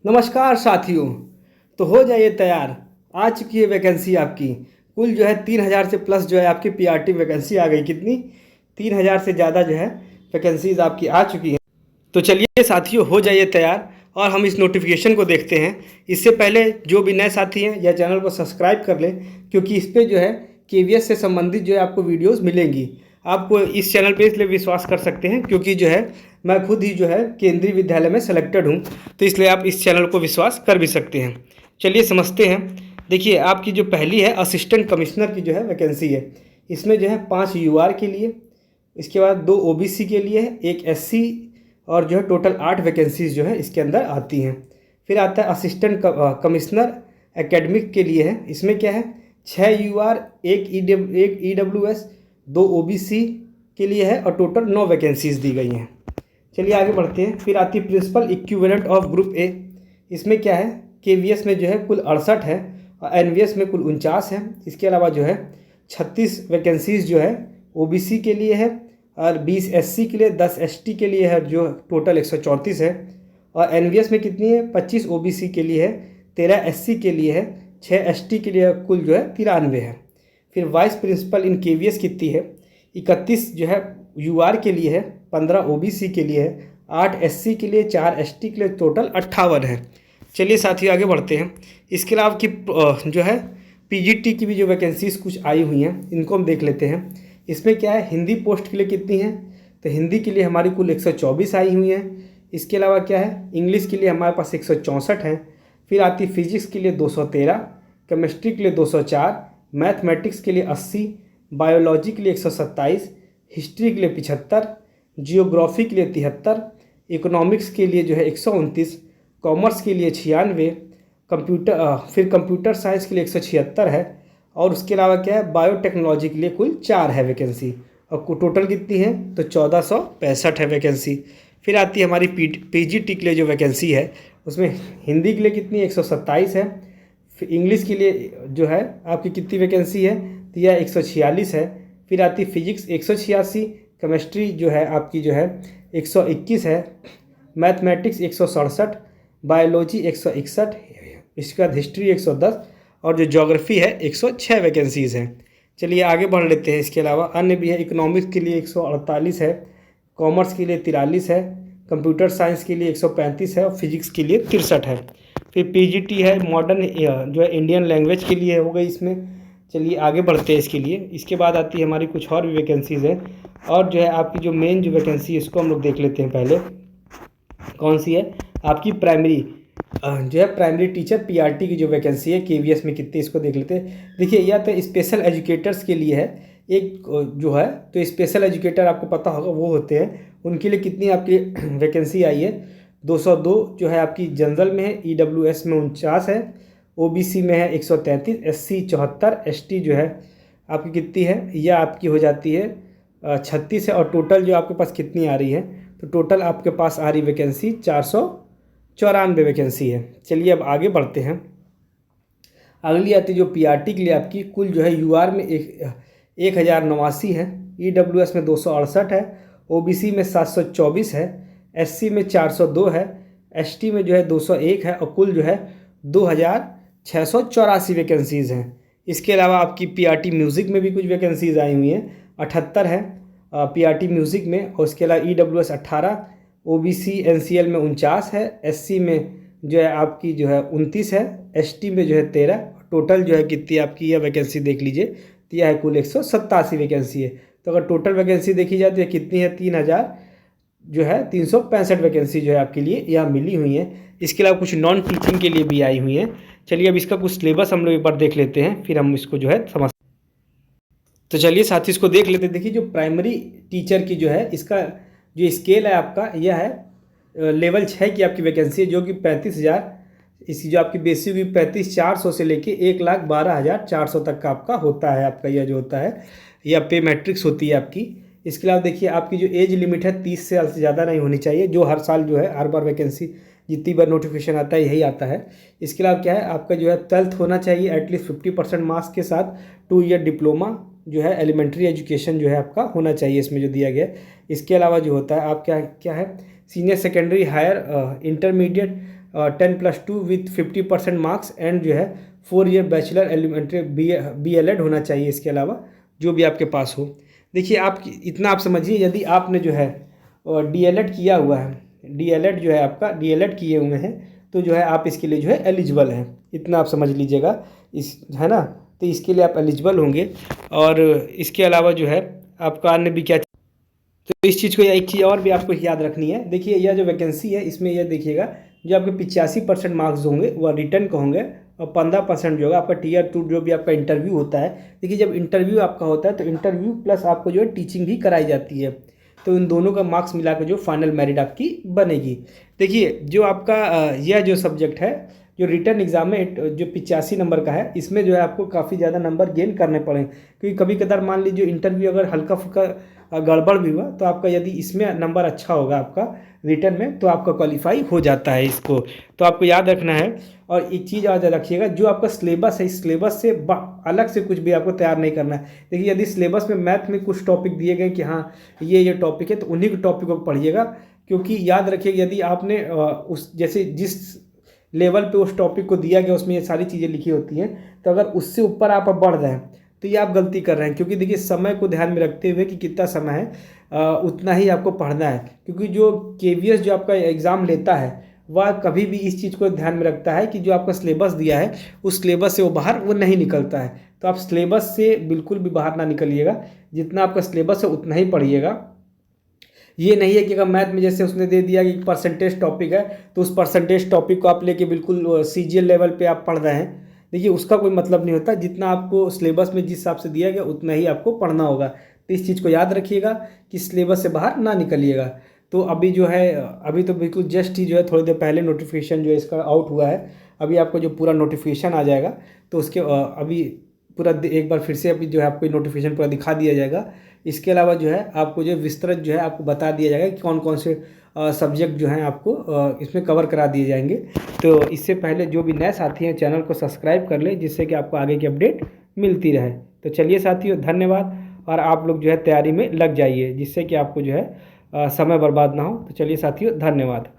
नमस्कार साथियों। तो हो जाइए तैयार। आ चुकी है वैकेंसी आपकी। कुल जो है 3,000 से प्लस जो है आपकी पीआरटी वैकेंसी आ गई। कितनी? 3,000 से ज़्यादा जो है वैकेंसीज आपकी आ चुकी हैं। तो चलिए साथियों, हो जाइए तैयार और हम इस नोटिफिकेशन को देखते हैं। इससे पहले जो भी नए साथी हैं या चैनल को सब्सक्राइब कर लें, क्योंकि इस पर जो है केवीएस से संबंधित जो है आपको वीडियोस मिलेंगी। आपको इस चैनल पे इसलिए विश्वास कर सकते हैं क्योंकि जो है मैं खुद ही जो है केंद्रीय विद्यालय में सेलेक्टेड हूँ, तो इसलिए आप इस चैनल को विश्वास कर भी सकते हैं। चलिए समझते हैं। देखिए, आपकी जो पहली है असिस्टेंट कमिश्नर की जो है वैकेंसी है। इसमें जो है 5 यूआर के लिए, इसके बाद 2 ओबीसी के लिए है, 1 एससी, और जो है टोटल 8 वैकेंसीज जो है इसके अंदर आती हैं। फिर आता है असिस्टेंट कमिश्नर एकेडमिक के लिए है। इसमें क्या है, 6 यूआर, 1 ईडब्ल्यूएस, 2 ओबीसी के लिए है और टोटल 9 वैकेंसीज दी गई हैं। चलिए आगे बढ़ते हैं। फिर आती है principal equivalent of group A. इसमें क्या है, केवीएस में जो है कुल 68 है और एनवीएस में कुल 49 है। इसके अलावा जो है 36 वैकेंसीज जो है ओबीसी के लिए है और 20 एससी के लिए, 10 एसटी के लिए है, जो टोटल 134 है। और एनवीएस में कितनी है, 25 ओबीसी के लिए है, 13 एससी के लिए है, 6 एसटी के लिए, कुल जो है 93 है। फिर वाइस प्रिंसिपल इन केवीएस कितनी है, 31 जो है यूआर के लिए है, 15 ओबीसी के लिए है, 8 एससी के लिए, 4 एसटी के लिए, टोटल 58 है। चलिए साथियों आगे बढ़ते हैं। इसके अलावा की जो है पीजीटी की भी जो वैकेंसीज कुछ आई हुई हैं, इनको हम देख लेते हैं। इसमें क्या है, हिंदी पोस्ट के लिए कितनी है, तो हिंदी के लिए हमारी कुल 124 आई हुई हैं। इसके अलावा क्या है, इंग्लिश के लिए हमारे पास 164 है। फिर आती फिजिक्स के लिए 213, केमिस्ट्री के लिए 204, मैथमेटिक्स के लिए 80, बायोलॉजी के लिए 127, हिस्ट्री के लिए 75, जियोग्राफी के लिए 73, इकोनॉमिक्स के लिए जो है 129, कॉमर्स के लिए 96, फिर कंप्यूटर साइंस के लिए 176 है। और उसके अलावा क्या है, बायोटेक्नोलॉजी के लिए कुल 4 है वैकेंसी। और टोटल कितनी है, तो 1465 है वैकेंसी। फिर आती है हमारी पीजीटी के लिए जो वैकेंसी है, उसमें हिंदी के लिए कितनी, 127 है। फिर इंग्लिश के लिए जो है आपकी कितनी वैकेंसी है, तो यह 146 है। फिर आती है फिजिक्स 186, केमिस्ट्री जो है आपकी जो है 121 है, मैथमेटिक्स 167, बायोलॉजी 161, इसके बाद हिस्ट्री 110, और जो ज्योग्राफी है 106 वैकेंसीज हैं। चलिए आगे बढ़ लेते हैं। इसके अलावा अन्य भी है। इकोनॉमिक्स के लिए 148 है, कॉमर्स के लिए 43 है, कंप्यूटर साइंस के लिए 135 है और फिजिक्स के लिए 63 है। फिर पीजीटी है मॉडर्न जो है इंडियन लैंग्वेज के लिए हो गई इसमें। चलिए आगे बढ़ते हैं इसके लिए। इसके बाद आती है हमारी कुछ और भी वैकेंसीज़ हैं, और जो है आपकी जो मेन जो वैकेंसी है इसको हम लोग देख लेते हैं। पहले कौन सी है, आपकी प्राइमरी जो है प्राइमरी टीचर पीआरटी की जो वैकेंसी है केवीएस में कितनी, इसको देख लेते हैं। देखिए, या तो स्पेशल एजुकेटर्स के लिए है एक जो है, तो स्पेशल एजुकेटर आपको पता होगा वो होते हैं, उनके लिए कितनी आपकी वैकेंसी आई है, 202 जो है आपकी जनरल में है, ईडब्ल्यूएस में 49 है, ओबीसी में है 133, एससी 74, एसटी जो है आपकी कितनी है, यह आपकी हो जाती है 36 है। और टोटल जो आपके पास कितनी आ रही है, तो टोटल आपके पास आ रही वैकेंसी 494 वैकेंसी है। चलिए अब आगे बढ़ते हैं। अगली आती है जो पीआरटी के लिए आपकी कुल जो है यूआर में 1089 है, ईडब्ल्यूएस में 268 है, ओबीसी में 724 है, एससी में 402 है, एसटी में जो है 201 है और कुल जो है 2684 वैकेंसीज़ हैं। इसके अलावा आपकी पीआरटी म्यूज़िक में भी कुछ वैकेंसीज़ आई हुई हैं, 78 है पीआरटी म्यूज़िक में। और उसके अलावा ईडब्ल्यूएस 18, ओबीसी एनसीएल में 49 है, एससी में जो है आपकी जो है 29 है, एसटी में जो है 13, टोटल जो है कितनी आपकी यह वैकेंसी देख लीजिए, तो यह है कुल 187 वैकेंसी है। तो अगर टोटल वैकेंसी देखी जाए तो यह कितनी है, 3000 जो है 365 वैकेंसी जो है आपके लिए यह मिली हुई है। इसके अलावा कुछ नॉन टीचिंग के लिए भी आई हुई हैं। चलिए अब इसका कुछ सिलेबस हम लोग एक बार देख लेते हैं, फिर हम इसको जो है समझ। तो चलिए साथी इसको देख लेते हैं। देखिए, जो प्राइमरी टीचर की जो है इसका जो स्केल है आपका, यह है लेवल 6 की आपकी वैकेंसी है, जो कि 35,000, इसकी जो आपकी बेसिक हुई 35,400 से लेके 1,12,400 तक का आपका होता है। आपका यह जो होता है यह पे मैट्रिक्स होती है आपकी। इसके अलावा देखिए, आपकी जो एज लिमिट है 30 साल से ज़्यादा नहीं होनी चाहिए, जो हर साल जो है हर बार वैकेंसी जितनी बार नोटिफिकेशन आता है यही आता है। इसके अलावा क्या है, आपका जो है 12th होना चाहिए एटलीस्ट 50% मार्क्स के साथ, 2 ईयर डिप्लोमा जो है एलिमेंट्री एजुकेशन जो है आपका होना चाहिए इसमें जो दिया गया है। इसके अलावा जो होता है आप क्या क्या है, senior secondary higher intermediate 10+2 with 50% marks and जो है 4 ईयर बैचलर एलिमेंट्री BLED होना चाहिए। इसके अलावा जो भी आपके पास हो। देखिए आप इतना आप समझिए, यदि आपने जो है DLED किया हुआ है, DLED जो है आपका DLED किए हुए हैं, तो जो है आप इसके लिए जो है एलिजिबल हैं। इतना आप समझ लीजिएगा, इस है ना, तो इसके लिए आप एलिजिबल होंगे। और इसके अलावा जो है आपका अन्य भी क्या, तो इस चीज़ को, एक चीज़ और भी आपको याद रखनी है। देखिए यह जो वैकेंसी है इसमें यह देखिएगा, जो आपके 85% मार्क्स होंगे वह रिटर्न का होंगे, और 15% जो होगा आपका Tier 2 जो भी आपका इंटरव्यू होता है। देखिए जब इंटरव्यू आपका होता है तो इंटरव्यू प्लस आपको जो है टीचिंग भी कराई जाती है, तो इन दोनों का मार्क्स मिला के जो फाइनल मेरिट आपकी बनेगी। देखिए जो आपका यह जो सब्जेक्ट है, जो रिटर्न एग्जाम में जो 85 नंबर का है, इसमें जो है आपको काफ़ी ज़्यादा नंबर गेन करने पड़े, क्योंकि कभी कदार मान लीजिए इंटरव्यू अगर हल्का फुल्का गड़बड़ भी हुआ, तो आपका यदि इसमें नंबर अच्छा होगा आपका रिटर्न में, तो आपका क्वालिफाई हो जाता है इसको। तो आपको याद रखना है। और एक चीज़ याद रखिएगा, जो आपका सिलेबस है, इस सिलेबस से अलग से कुछ भी आपको तैयार नहीं करना है। देखिए यदि सिलेबस में मैथ में कुछ टॉपिक दिए गए कि हाँ ये टॉपिक है, तो उन्हीं के टॉपिक को पढ़िएगा। क्योंकि याद रखिएगा, यदि आपने उस जैसे जिस लेवल पे उस टॉपिक को दिया गया उसमें ये सारी चीज़ें लिखी होती हैं, तो अगर उससे ऊपर आप बढ़ रहे हैं तो ये आप गलती कर रहे हैं। क्योंकि देखिए समय को ध्यान में रखते हुए कि कितना समय है, उतना ही आपको पढ़ना है। क्योंकि जो KVS जो आपका एग्ज़ाम लेता है, वह कभी भी इस चीज़ को ध्यान में रखता है कि जो आपका सिलेबस दिया है उस सिलेबस से वो बाहर वो नहीं निकलता है। तो आप सिलेबस से बिल्कुल भी बाहर ना निकलिएगा, जितना आपका सिलेबस है उतना ही पढ़िएगा। ये नहीं है कि अगर मैथ में जैसे उसने दे दिया कि परसेंटेज टॉपिक है, तो उस परसेंटेज टॉपिक को आप लेके बिल्कुल CGL लेवल पे आप पढ़ रहे हैं। देखिए उसका कोई मतलब नहीं होता। जितना आपको सिलेबस में जिस हिसाब से दिया गया उतना ही आपको पढ़ना होगा। तो इस चीज़ को याद रखिएगा कि सिलेबस से बाहर ना निकलिएगा। तो अभी जो है, अभी तो बिल्कुल जस्ट ही जो है थोड़ी देर पहले नोटिफिकेशन जो है इसका आउट हुआ है। अभी आपको जो पूरा नोटिफिकेशन आ जाएगा, तो उसके अभी पूरा एक बार फिर से अभी जो है आपको नोटिफिकेशन पूरा दिखा दिया जाएगा। इसके अलावा जो है आपको जो विस्तृत जो है आपको बता दिया जाएगा कि कौन कौन से सब्जेक्ट जो हैं आपको इसमें कवर करा दिए जाएंगे। तो इससे पहले जो भी नए साथी हैं चैनल को सब्सक्राइब कर ले, जिससे कि आपको आगे की अपडेट मिलती रहे। तो चलिए साथियों, धन्यवाद। और आप लोग जो है तैयारी में लग जाइए, जिससे कि आपको जो है समय बर्बाद ना हो। तो चलिए साथियों, धन्यवाद।